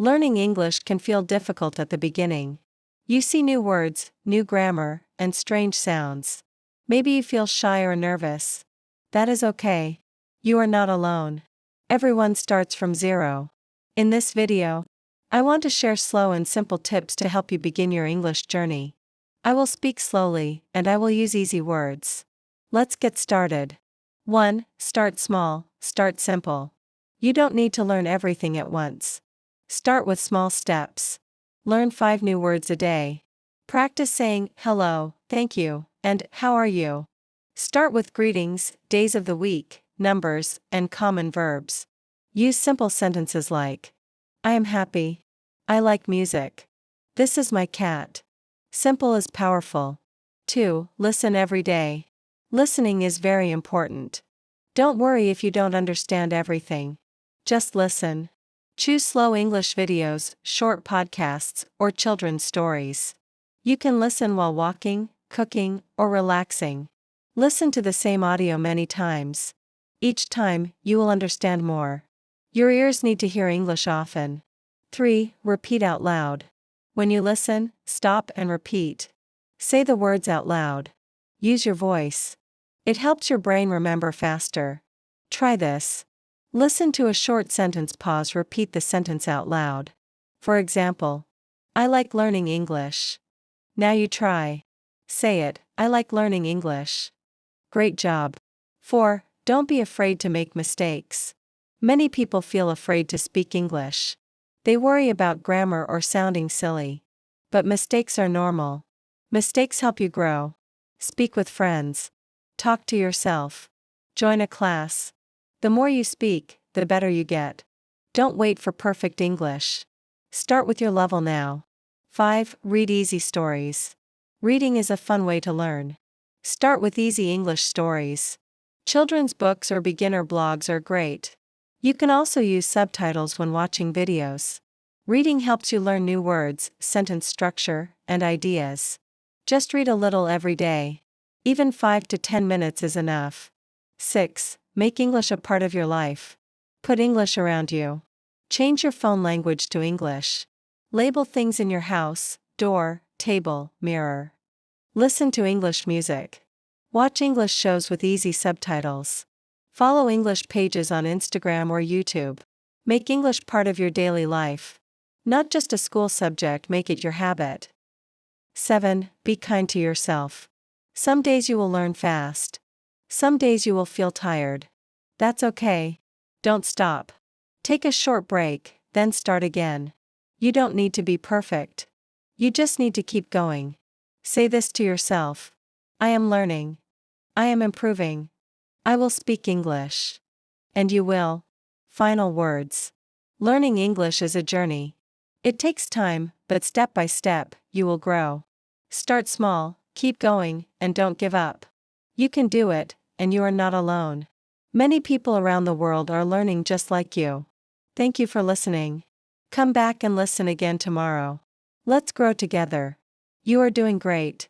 Learning English can feel difficult at the beginning. You see new words, new grammar, and strange sounds. Maybe you feel shy or nervous. That is okay. You are not alone. Everyone starts from zero. In this video, I want to share slow and simple tips to help you begin your English journey. I will speak slowly, and I will use easy words. Let's get started. 1. Start small, start simple. You don't need to learn everything at once. Start with small steps. Learn 5 new words a day. Practice saying, hello, thank you, and how are you? Start with greetings, days of the week, numbers, and common verbs. Use simple sentences like, I am happy. I like music. This is my cat. Simple is powerful. 2. Listen every day. Listening is very important. Don't worry if you don't understand everything. Just listen. Choose slow English videos, short podcasts, or children's stories. You can listen while walking, cooking, or relaxing. Listen to the same audio many times. Each time, you will understand more. Your ears need to hear English often. 3. Repeat out loud. When you listen, stop and repeat. Say the words out loud. Use your voice. It helps your brain remember faster. Try this. Listen to a short sentence, pause, repeat the sentence out loud. For example, I like learning English. Now you try. Say it, I like learning English. Great job. 4. Don't be afraid to make mistakes. Many people feel afraid to speak English. They worry about grammar or sounding silly. But mistakes are normal. Mistakes help you grow. Speak with friends. Talk to yourself. Join a class. The more you speak, the better you get. Don't wait for perfect English. Start with your level now. 5. Read easy stories. Reading is a fun way to learn. Start with easy English stories. Children's books or beginner blogs are great. You can also use subtitles when watching videos. Reading helps you learn new words, sentence structure, and ideas. Just read a little every day. Even 5 to 10 minutes is enough. 6. Make English a part of your life. Put English around you. Change your phone language to English. Label things in your house, door, table, mirror. Listen to English music. Watch English shows with easy subtitles. Follow English pages on Instagram or YouTube. Make English part of your daily life. Not just a school subject, make it your habit. 7. Be kind to yourself. Some days you will learn fast. Some days you will feel tired. That's okay. Don't stop. Take a short break, then start again. You don't need to be perfect. You just need to keep going. Say this to yourself. I am learning. I am improving. I will speak English. And you will. Final words. Learning English is a journey. It takes time, but step by step, you will grow. Start small, keep going, and don't give up. You can do it, and you are not alone. Many people around the world are learning just like you. Thank you for listening. Come back and listen again tomorrow. Let's grow together. You are doing great.